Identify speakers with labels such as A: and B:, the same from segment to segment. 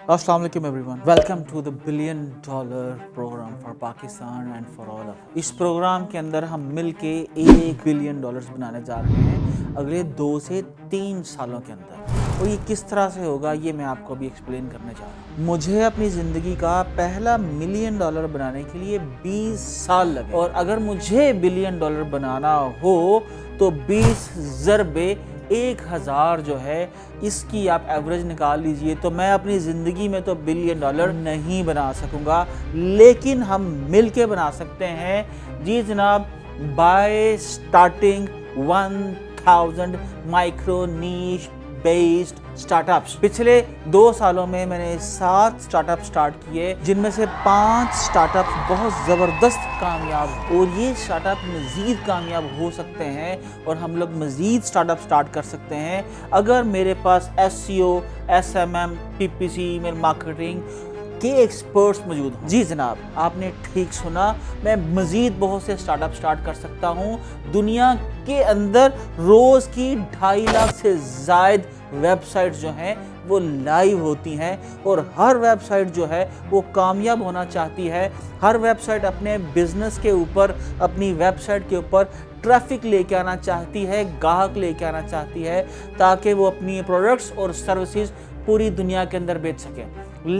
A: अस्सलाम वालेकुम everyone, welcome to the billion dollar programme for Pakistan and for all of. इस programme के अंदर हम मिलके 1 बिलियन डॉलर्स बनाने जा रहे हैं अगले 2 से 3 सालों के अंदर। और ये किस तरह से होगा ये मैं आपको अभी एक्सप्लेन करने जा रहा हूँ। मुझे अपनी ज़िंदगी का पहला $1 मिलियन बनाने के लिए 20 साल लगे, और अगर मुझे $1 बिलियन बनाना हो तो 20 ज़रबे 1000 जो है, इसकी आप एवरेज निकाल लीजिए। तो मैं अपनी ज़िंदगी में तो $1 बिलियन नहीं बना सकूंगा, लेकिन हम मिलके बना सकते हैं जी जनाब, बाय स्टार्टिंग 1000 माइक्रो नीश बेस्ड स्टार्टअप्स। पिछले 2 सालों में मैंने 7 स्टार्टअप स्टार्ट किए, जिनमें से 5 स्टार्टअप्स बहुत ज़बरदस्त कामयाब, और ये स्टार्टअप मज़ीद कामयाब हो सकते हैं और हम लोग मज़ीद स्टार्टअप स्टार्ट कर सकते हैं अगर मेरे पास SEO, SMM, PPC, email marketing के एक्सपर्ट्स मौजूद हों। जी जनाब, आपने ठीक सुना, मैं मज़ीद बहुत से स्टार्टअप स्टार्ट कर सकता हूँ। दुनिया के अंदर रोज़ की 2.5 लाख से ज़ायद वेबसाइट्स जो हैं वो लाइव होती हैं, और हर वेबसाइट जो है वो कामयाब होना चाहती है। हर वेबसाइट अपने बिज़नेस के ऊपर, अपनी वेबसाइट के ऊपर ट्रैफिक लेके आना चाहती है, ग्राहक लेके आना चाहती है, ताकि वो अपनी प्रोडक्ट्स और सर्विसेज पूरी दुनिया के अंदर बेच सकें।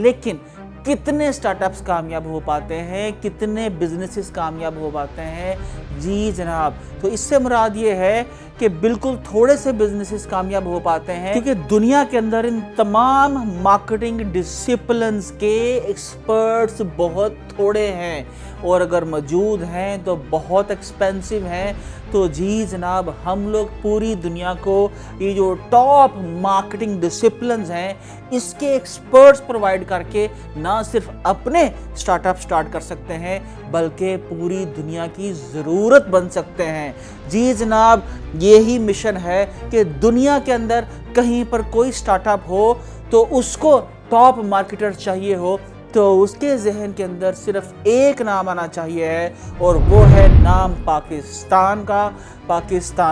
A: लेकिन कितने स्टार्टअप्स कामयाब हो पाते हैं, कितने बिजनेसेस कामयाब हो पाते हैं? जी जनाब, तो इससे मुराद ये है कि बिल्कुल थोड़े से बिजनेसेस कामयाब हो पाते हैं, क्योंकि दुनिया के अंदर इन तमाम मार्केटिंग डिसिप्लिन्स के एक्सपर्ट्स बहुत थोड़े हैं, और अगर मौजूद हैं तो बहुत एक्सपेंसिव हैं। तो जी जनाब, हम लोग पूरी दुनिया को ये जो टॉप मार्केटिंग डिसिप्लिन्स हैं इसके एक्सपर्ट्स प्रोवाइड करके ना सिर्फ अपने स्टार्टअप स्टार्ट कर सकते हैं, बल्कि पूरी दुनिया की ज़रूरत बन सकते हैं। जी जनाब, यही मिशन है कि दुनिया के अंदर कहीं पर कोई स्टार्टअप हो तो उसको टॉप मार्केटर चाहिए हो, तो उसके जहन के अंदर सिर्फ एक नाम आना चाहिए है, और वो है नाम पाकिस्तान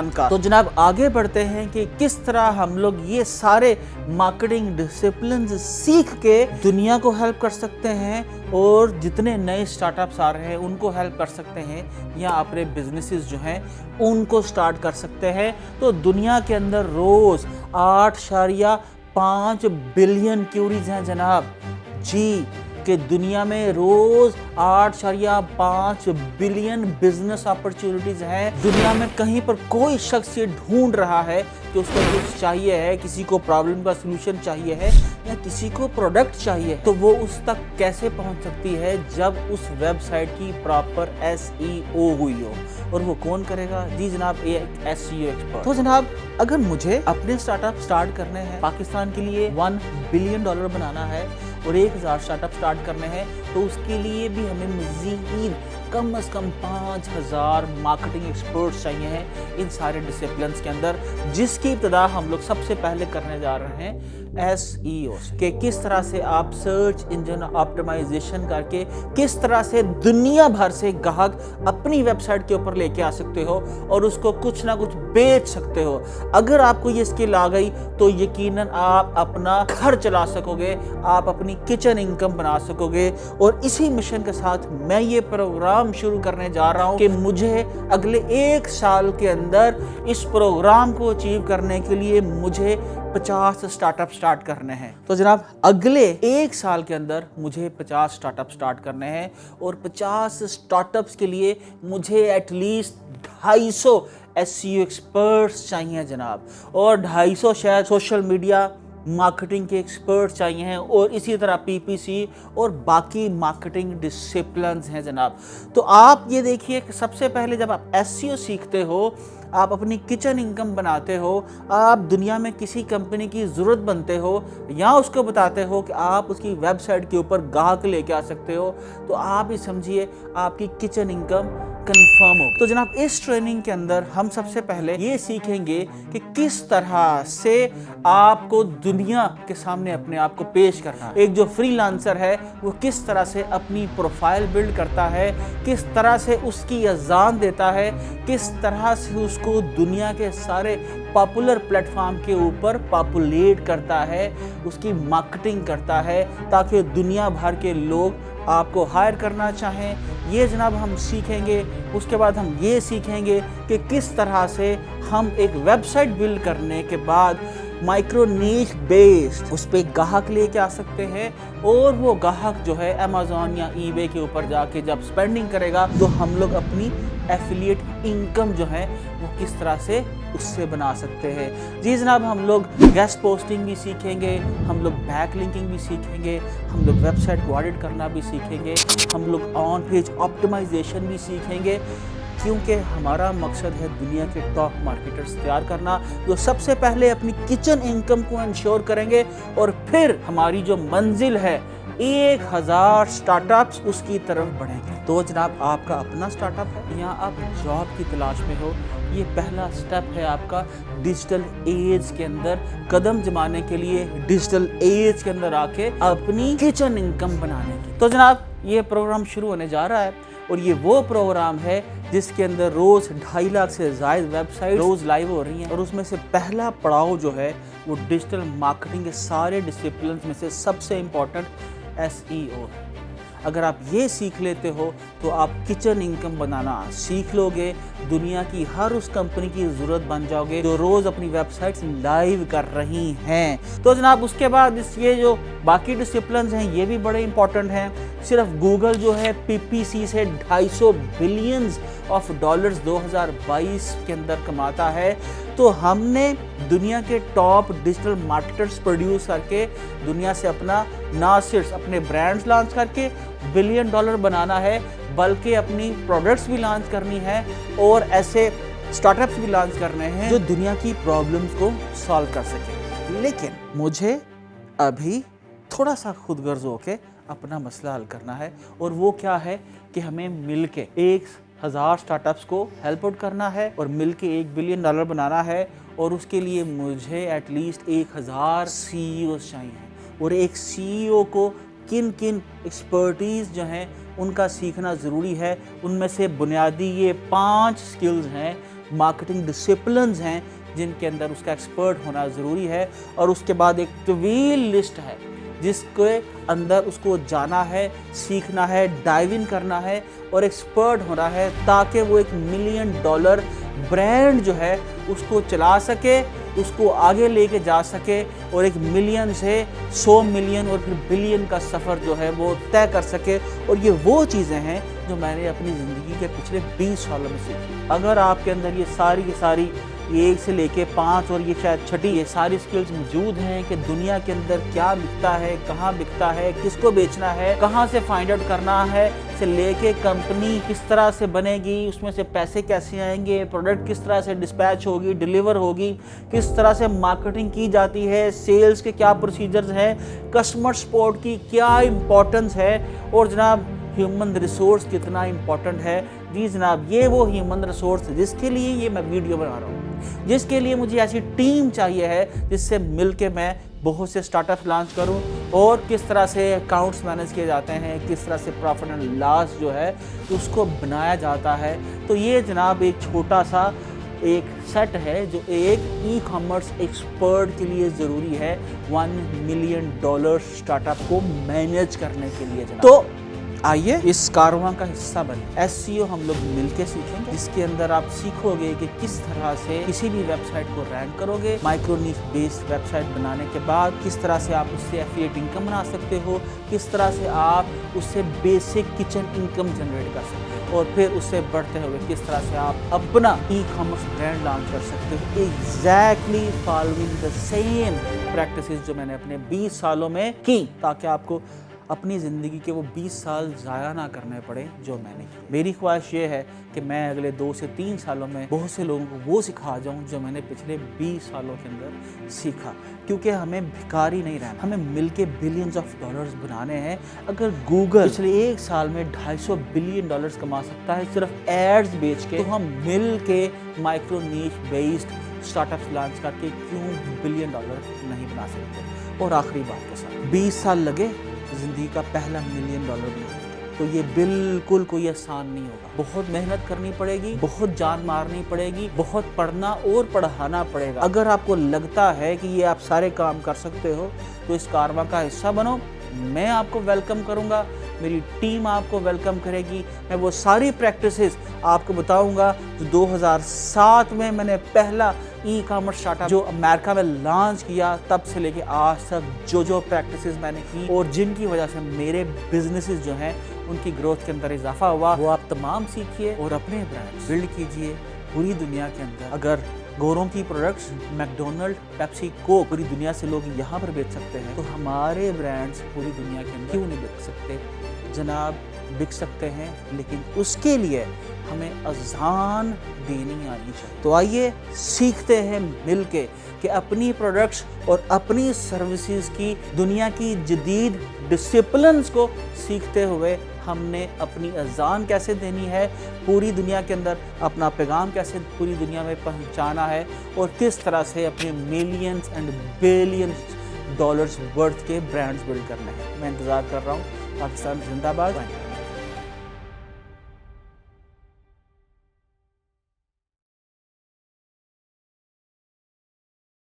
A: का। तो जनाब, आगे बढ़ते हैं कि किस तरह हम लोग ये सारे मार्केटिंग डिसिप्लिन्स सीख के दुनिया को हेल्प कर सकते हैं, और जितने नए स्टार्टअप्स आ रहे हैं उनको हेल्प कर सकते हैं, या अपने बिजनेसेस जो हैं उनको स्टार्ट कर सकते हैं। तो दुनिया के अंदर रोज़ 8.5 बिलियन क्यूरीज हैं जनाब। जी, कि दुनिया में रोज 8.5 बिलियन बिजनेस अपॉर्चुनिटीज हैं। दुनिया में कहीं पर कोई शख्स ये ढूंढ रहा है कि उसको कुछ चाहिए है, किसी को प्रॉब्लम का सलूशन चाहिए है, या किसी को प्रोडक्ट चाहिए, तो वो उस तक कैसे पहुंच सकती है जब उस वेबसाइट की प्रॉपर SEO हुई हो। और वो कौन करेगा? जी जनाब, एक SEO एक्सपर्ट। तो जनाब, अगर मुझे अपने स्टार्टअप स्टार्ट करने हैं, पाकिस्तान के लिए $1 बिलियन बनाना है और 1000 स्टार्टअप स्टार्ट करने हैं, तो उसके लिए भी हमें मज़ीद कम से कम 5000 मार्केटिंग एक्सपर्ट्स चाहिए हैं इन सारे डिसिप्लिन्स के अंदर, जिसकी इब्तिदा हम लोग सबसे पहले करने जा रहे हैं SEO कि किस तरह से आप सर्च इंजन ऑप्टिमाइजेशन करके किस तरह से दुनिया भर से ग्राहक अपनी वेबसाइट के ऊपर लेके आ सकते हो और उसको कुछ ना कुछ बेच सकते हो। अगर आपको ये स्किल आ गई तो यकीनन आप अपना घर चला सकोगे, आप अपनी किचन इनकम बना सकोगे। और इसी मिशन के साथ मैं ये प्रोग्राम शुरू करने जा रहा हूँ कि मुझे अगले 1 साल के अंदर इस प्रोग्राम को अचीव करने के लिए मुझे 50 स्टार्टअप स्टार्ट करने हैं। तो जनाब, अगले 1 साल के अंदर मुझे 50 स्टार्टअप स्टार्ट करने हैं, और 50 स्टार्टअप्स के लिए मुझे एटलीस्ट 250 SEO एक्सपर्ट्स चाहिए जनाब, और 250 शायद सोशल मीडिया मार्केटिंग के एक्सपर्ट्स चाहिए हैं, और इसी तरह PPC और बाकी मार्केटिंग डिसिप्लिन्स हैं जनाब। तो आप ये देखिए कि सबसे पहले जब आप SEO सीखते हो, आप अपनी किचन इनकम बनाते हो, आप दुनिया में किसी कंपनी की ज़रूरत बनते हो, या उसको बताते हो कि आप उसकी वेबसाइट के ऊपर ग्राहक लेके आ सकते हो, तो आप ही समझिए आपकी किचन इनकम कंफर्म हो। तो जनाब, इस ट्रेनिंग के अंदर हम सबसे पहले ये सीखेंगे कि किस तरह से आपको दुनिया के सामने अपने आप को पेश करना है। एक जो फ्रीलांसर है वो किस तरह से अपनी प्रोफाइल बिल्ड करता है, किस तरह से उसकी अजान देता है, किस तरह से उसको दुनिया के सारे पॉपुलर प्लेटफॉर्म के ऊपर पॉपुलेट करता है, उसकी मार्केटिंग करता है ताकि दुनिया भर के लोग आपको हायर करना चाहें। ये जनाब हम सीखेंगे। उसके बाद हम ये सीखेंगे कि किस तरह से हम एक वेबसाइट बिल्ड करने के बाद माइक्रो नीश बेस्ड उस पर ग्राहक लेके आ सकते हैं, और वो ग्राहक जो है अमेज़ॉन या ईबे के ऊपर जाके जब स्पेंडिंग करेगा तो हम लोग अपनी एफिलिएट इनकम जो है वो किस तरह से उससे बना सकते हैं। जी जनाब, हम लोग गेस्ट पोस्टिंग भी सीखेंगे, हम लोग बैक लिंकिंग भी सीखेंगे, हम लोग वेबसाइट को ऑडिट करना भी सीखेंगे, हम लोग ऑन पेज ऑप्टिमाइजेशन भी सीखेंगे, क्योंकि हमारा मकसद है दुनिया के टॉप मार्केटर्स तैयार करना जो सबसे पहले अपनी किचन इनकम को इंश्योर करेंगे, और फिर हमारी जो मंजिल है 1000 स्टार्टअप्स उसकी तरफ बढ़ेंगे। तो जनाब, आपका अपना स्टार्टअप है या आप जॉब की तलाश में हो, ये पहला स्टेप है आपका डिजिटल एज के अंदर कदम जमाने के लिए, डिजिटल एज के अंदर आके अपनी किचन इनकम बनाने की। तो जनाब, ये प्रोग्राम शुरू होने जा रहा है, और ये वो प्रोग्राम है जिसके अंदर रोज़ 2.5 लाख से ज़ायद वेबसाइट रोज़ लाइव हो रही हैं, और उसमें से पहला पड़ाव जो है वो डिजिटल मार्केटिंग के सारे डिसिप्लिन में से सबसे इम्पॉर्टेंट SEO है। अगर आप ये सीख लेते हो तो आप किचन इनकम बनाना सीख लोगे, दुनिया की हर उस कंपनी की ज़रूरत बन जाओगे जो रोज़ अपनी वेबसाइट्स लाइव कर रही हैं। तो जनाब, उसके बाद ये जो बाकी डिसिप्लिन हैं ये भी बड़े इंपॉर्टेंट हैं। सिर्फ गूगल जो है PPC से $250 बिलियन 2022 के अंदर कमाता है, तो हमने दुनिया के टॉप डिजिटल मार्केटर्स प्रोड्यूस करके दुनिया से अपना ना सिर्फ अपने ब्रांड्स लॉन्च करके $1 बिलियन बनाना है, बल्कि अपनी प्रोडक्ट्स भी लॉन्च करनी है और ऐसे स्टार्टअप्स भी लॉन्च करने हैं जो दुनिया की प्रॉब्लम्स को सॉल्व कर सके। लेकिन मुझे अभी थोड़ा सा खुदगर्ज होके अपना मसला हल करना है, और वो क्या है कि हमें मिलके 1000 स्टार्टअप्स को हेल्प आउट करना है और मिलके $1 बिलियन बनाना है, और उसके लिए मुझे एटलीस्ट 1000 CEOs चाहिए। और एक CEO को किन किन एक्सपर्टीज़ जो हैं उनका सीखना ज़रूरी है, उनमें से बुनियादी ये 5 स्किल्स हैं, मार्केटिंग डिसिप्लिन्स हैं जिनके अंदर उसका एक्सपर्ट होना ज़रूरी है। और उसके बाद एक तवील लिस्ट है जिसके अंदर उसको जाना है, सीखना है, डाइव इन करना है और एक्सपर्ट होना है, ताकि वो $1 मिलियन ब्रांड जो है उसको चला सके, उसको आगे लेके जा सके, और 1 मिलियन से 100 मिलियन और फिर बिलियन का सफ़र जो है वो तय कर सके। और ये वो चीज़ें हैं जो मैंने अपनी ज़िंदगी के पिछले 20 सालों में सीखी। अगर आपके अंदर ये सारी 1 से लेके 5 और ये शायद 6 ये सारी स्किल्स मौजूद हैं कि दुनिया के अंदर क्या बिकता है, कहाँ बिकता है, किसको बेचना है, कहाँ से फाइंड आउट करना है, से लेके कंपनी किस तरह से बनेगी, उसमें से पैसे कैसे आएंगे, प्रोडक्ट किस तरह से डिस्पैच होगी, डिलीवर होगी, किस तरह से मार्केटिंग की जाती है, सेल्स के क्या प्रोसीजर्स हैं, कस्टमर सपोर्ट की क्या इम्पोर्टेंस है, और जनाब ह्यूमन रिसोर्स कितना इम्पोर्टेंट है। जी जनाब, ये वो ह्यूमन रिसोर्स है जिसके लिए ये मैं वीडियो बना रहा हूँ, जिसके लिए मुझे ऐसी टीम चाहिए है जिससे मिलके मैं बहुत से स्टार्टअप लॉन्च करूं, और किस तरह से अकाउंट्स मैनेज किए जाते हैं, किस तरह से प्रॉफिट एंड लॉस जो है उसको बनाया जाता है। तो ये जनाब एक छोटा सा एक सेट है जो एक ई-कॉमर्स एक्सपर्ट के लिए ज़रूरी है $1 मिलियन स्टार्टअप को मैनेज करने के लिए। तो आइए इस कारवां का हिस्सा बने। SEO हम लोग मिलके सीखेंगे, जिसके अंदर आप सीखोगे कि किस तरह से किसी भी वेबसाइट को रैंक करोगे, माइक्रो नीश बेस्ड वेबसाइट बनाने के बाद किस तरह से आप उससे एफिलिएट इनकम बना सकते हो, किस तरह से आप उससे बेसिक किचन इनकम जनरेट कर सकते हो, और फिर उससे बढ़ते हुए किस तरह से आप अपना ई-कॉमर्स ब्रांड लॉन्च कर सकते हो, exactly following the same practices जो मैंने अपने 20 सालों में की, ताकि आपको अपनी ज़िंदगी के वो 20 साल ज़ाया ना करने पड़े जो मैंने की। मेरी ख्वाहिश ये है कि मैं अगले 2 से 3 सालों में बहुत से लोगों को वो सिखा जाऊं जो मैंने पिछले 20 सालों के अंदर सीखा, क्योंकि हमें भिखारी नहीं रहना, हमें मिलके $बिलियंस बनाने हैं। अगर गूगल पिछले 1 साल में $250 बिलियन कमा सकता है सिर्फ एड्स बेच के, तो हम मिल के माइक्रो नीश बेस्ड स्टार्टअप लॉन्च करके क्यों बिलियन डॉलर नहीं बना सकते। और आखिरी बात के साथ 20 साल लगे ज़िंदगी का पहला मिलियन डॉलर बनाने, तो ये बिल्कुल कोई आसान नहीं होगा। बहुत मेहनत करनी पड़ेगी, बहुत जान मारनी पड़ेगी, बहुत पढ़ना और पढ़ाना पड़ेगा। अगर आपको लगता है कि ये आप सारे काम कर सकते हो तो इस कारवां का हिस्सा बनो। मैं आपको वेलकम करूंगा, मेरी टीम आपको वेलकम करेगी। मैं वो सारी प्रैक्टिसेस आपको बताऊंगा जो 2007 में मैंने पहला ई कॉमर्स स्टार्टअप जो अमेरिका में लॉन्च किया, तब से लेके आज तक जो प्रैक्टिसेस मैंने की और जिनकी वजह से मेरे बिजनेसेस जो हैं उनकी ग्रोथ के अंदर इजाफा हुआ, वो आप तमाम सीखिए और अपने ब्रांड बिल्ड कीजिए पूरी दुनिया के अंदर। अगर गोरों की प्रोडक्ट्स मैकडोनल्ड, पेप्सी, कोक पूरी दुनिया से लोग यहाँ पर बेच सकते हैं, तो हमारे ब्रांड्स पूरी दुनिया के अंदर क्यों नहीं बेच सकते? जनाब, बिक सकते हैं, लेकिन उसके लिए हमें अज़ान देनी आनी चाहिए। तो आइए सीखते हैं मिलके कि अपनी प्रोडक्ट्स और अपनी सर्विसेज की दुनिया की जदीद डिसिप्लिन्स को सीखते हुए हमने अपनी अज़ान कैसे देनी है, पूरी दुनिया के अंदर अपना पैगाम कैसे पूरी दुनिया में पहुंचाना है और किस तरह से अपने millions and billions dollars worth के ब्रांड्स बिल्ड करने हैं। मैं इंतज़ार कर रहा हूँ। पाकिस्तान जिंदाबाद।